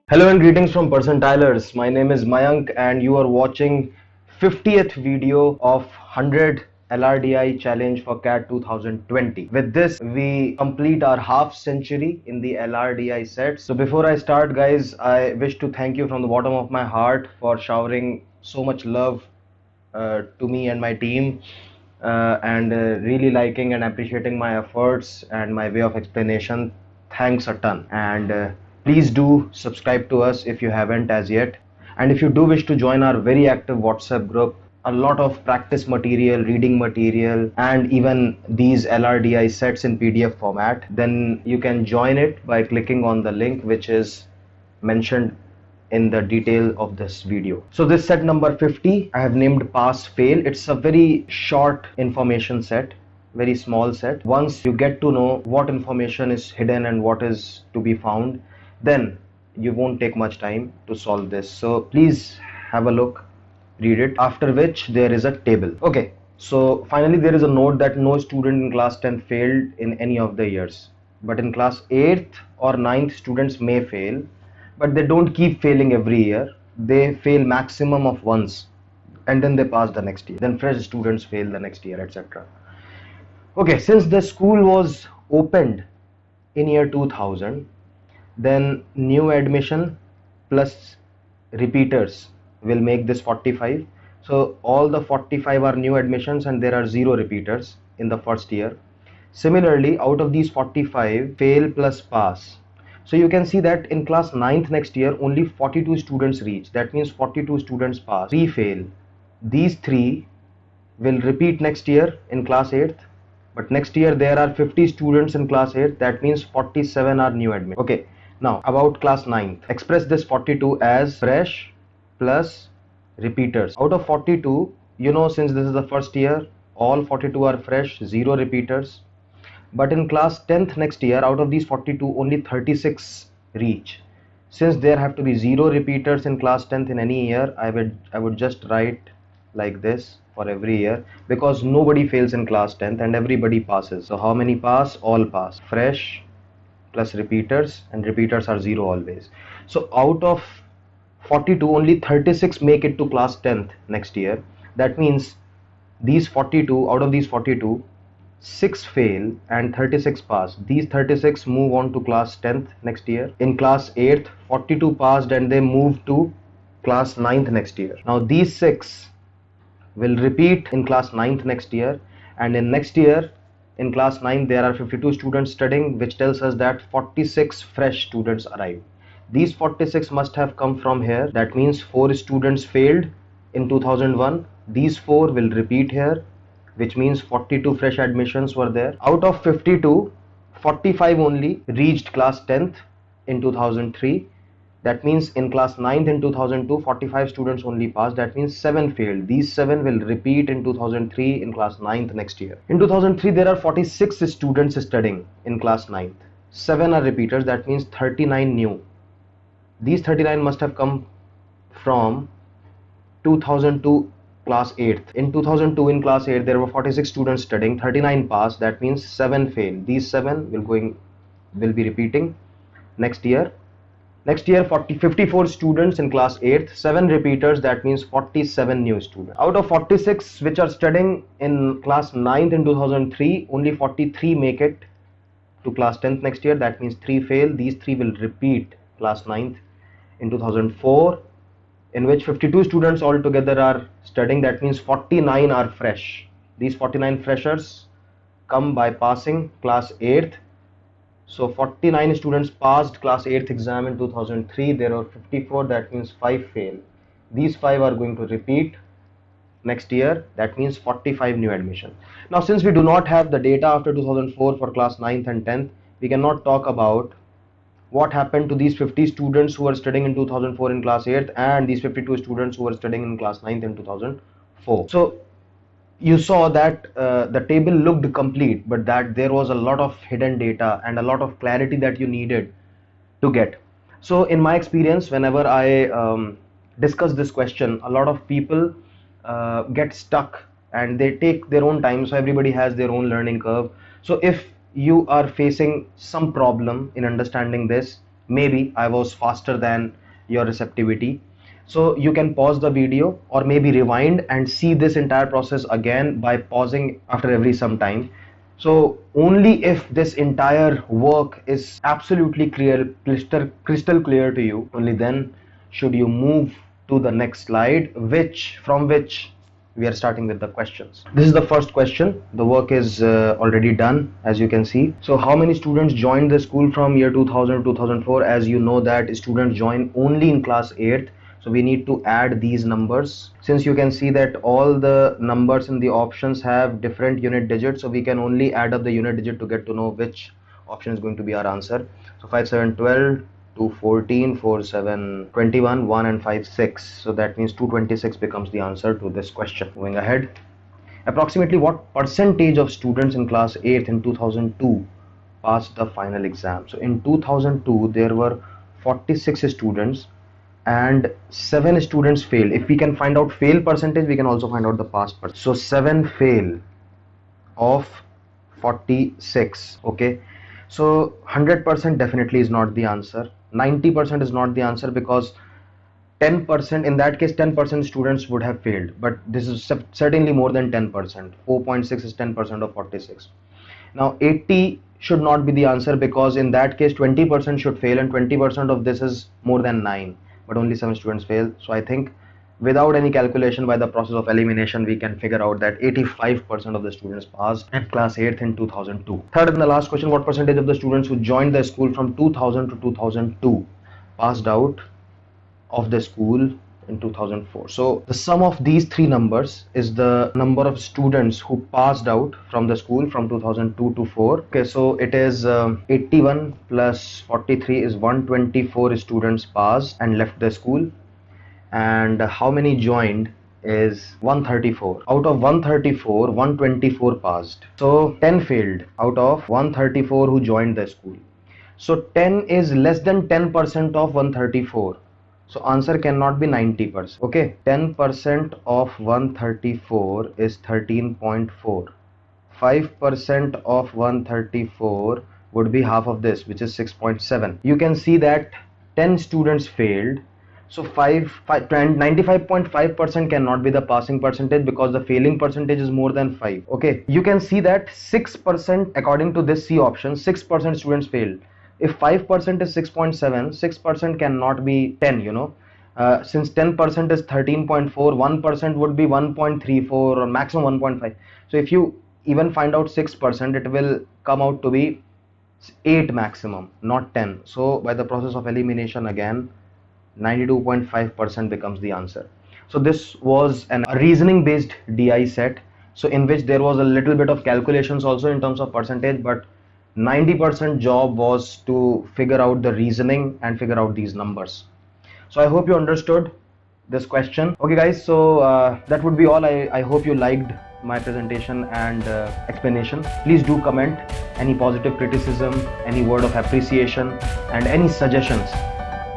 Hello and greetings from Percentilers. My name is Mayank and you are watching 50th video of 100 LRDI challenge for CAT 2020. With this, we complete our half century in the LRDI set. So before I start guys, I wish to thank you from the bottom of my heart for showering so much love to me and my team and really liking and appreciating my efforts and my way of explanation. Thanks a ton. And please do subscribe to us if you haven't as yet. And if you do wish to join our very active WhatsApp group, a lot of practice material, reading material, and even these LRDI sets in PDF format, then you can join it by clicking on the link which is mentioned in the detail of this video. So this set number 50 I have named pass fail. It's a very short information set, very small set. Once you get to know what information is hidden and what is to be found, then you won't take much time to solve this. So please have a look, read it, after which there is a table. Okay, so finally there is a note that no student in class 10 failed in any of the years, but in class 8th or 9th students may fail, but they don't keep failing every year. They fail maximum of once and then they pass the next year. Then fresh students fail the next year, etc. Okay, since the school was opened in year 2000, then new admission plus repeaters will make this 45. So all the 45 are new admissions and there are 0 repeaters in the first year. Similarly, out of these 45, fail plus pass. So you can see that in class 9th next year, only 42 students reach. That means 42 students pass. 3 fail. These 3 will repeat next year in class 8th. But next year there are 50 students in class 8th. That means 47 are new admit. Okay. Now about class 9th. Express this 42 as fresh plus repeaters. Out of 42, since this is the first year, all 42 are fresh, 0 repeaters. But in class 10th next year, out of these 42, only 36 reach. Since there have to be 0 repeaters in class 10th in any year, I would just write like this for every year, because nobody fails in class 10th and everybody passes. So how many pass? All pass. Fresh plus repeaters, and repeaters are 0 always. So out of 42, only 36 make it to class 10th next year. That means these 42, out of these 42, 6 fail and 36 pass. These 36 move on to class 10th next year. In class 8th, 42 passed and they move to class 9th next year. Now these 6 will repeat in class 9th next year, and in next year in class 9 there are 52 students studying, which tells us that 46 fresh students arrive. These 46 must have come from here. That means 4 students failed in 2001. These 4 will repeat here, which means 42 fresh admissions were there. Out of 52, 45 only reached class 10th in 2003. That means in class 9th in 2002, 45 students only passed. That means 7 failed. These 7 will repeat in 2003 in class 9th next year. In 2003, there are 46 students studying in class 9th. 7 are repeaters. That means 39 new. These 39 must have come from 2002 class 8th. In 2002 in class 8 there were 46 students studying, 39 passed. That means 7 failed. These 7 will be repeating next year. Next year 54 students in class 8th, 7 repeaters. That means 47 new students. Out of 46 which are studying in class 9th in 2003, only 43 make it to class 10th next year. That means 3 fail. These 3 will repeat class 9th in 2004, in which 52 students altogether are studying. That means 49 are fresh. These 49 freshers come by passing class 8th. So 49 students passed class 8th exam in 2003. There are 54. That means 5 fail. These 5 are going to repeat next year. That means 45 new admission. Now since we do not have the data after 2004 for class 9th and 10th, we cannot talk about what happened to these 50 students who were studying in 2004 in class 8th and these 52 students who were studying in class 9th in 2004. So you saw that the table looked complete, but that there was a lot of hidden data and a lot of clarity that you needed to get. So in my experience, whenever I discuss this question, a lot of people get stuck and they take their own time. So everybody has their own learning curve. So if you are facing some problem in understanding this, maybe I was faster than your receptivity. So you can pause the video or maybe rewind and see this entire process again by pausing after every some time. So only if this entire work is absolutely clear, crystal clear to you, only then should you move to the next slide, from which we are starting with the questions. This is the first question. The work is already done, as you can see. So how many students joined the school from year 2000 to 2004? As you know that students join only in class 8th. So we need to add these numbers. Since you can see that all the numbers in the options have different unit digits, so we can only add up the unit digit to get to know which option is going to be our answer. So 5 7 12, 2 14, 4 7 21, 1 and 5 6. So that means 226 becomes the answer to this question. Moving ahead, approximately what percentage of students in class 8th in 2002 passed the final exam? So in 2002 there were 46 students and 7 students failed. If we can find out fail percentage, we can also find out the pass percentage. So 7 fail of 46. Okay, so 100% definitely is not the answer. 90% is not the answer, because 10%, in that case 10% students would have failed, but this is certainly more than 10%. 4.6 is 10% of 46. Now 80 should not be the answer, because in that case 20% should fail, and 20% of this is more than 9, but only 7 students fail. So I think without any calculation, by the process of elimination, we can figure out that 85% of the students passed at class 8th in 2002. Third and the last question, what percentage of the students who joined the school from 2000 to 2002 passed out of the school in 2004? So the sum of these three numbers is the number of students who passed out from the school from 2002 to 4. Okay, so it is 81 plus 43 is 124 students passed and left the school, and how many joined is 134. Out of 134, 124 passed, so 10 failed out of 134 who joined the school. So 10 is less than 10% of 134. So answer cannot be 90%. Okay, 10% of 134 is 13.4. 5% of 134 would be half of this, which is 6.7. You can see that 10 students failed. So 95.5% cannot be the passing percentage, because the failing percentage is more than 5. Okay, you can see that 6%, according to this C option, 6% students failed. If 5% is 6.7, 6% cannot be 10, since 10% is 13.4, 1% would be 1.34 or maximum 1.5. So if you even find out 6%, it will come out to be 8 maximum, not 10. So by the process of elimination again, 92.5% becomes the answer. So this was a reasoning based DI set, so in which there was a little bit of calculations also in terms of percentage, but 90% job was to figure out the reasoning and figure out these numbers. So I hope you understood this question. Okay guys, so that would be all. I hope you liked my presentation and explanation. Please do comment any positive criticism, any word of appreciation, and any suggestions.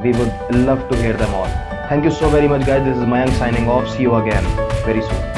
We would love to hear them all. Thank you so very much guys. This is Mayank signing off. See you again very soon.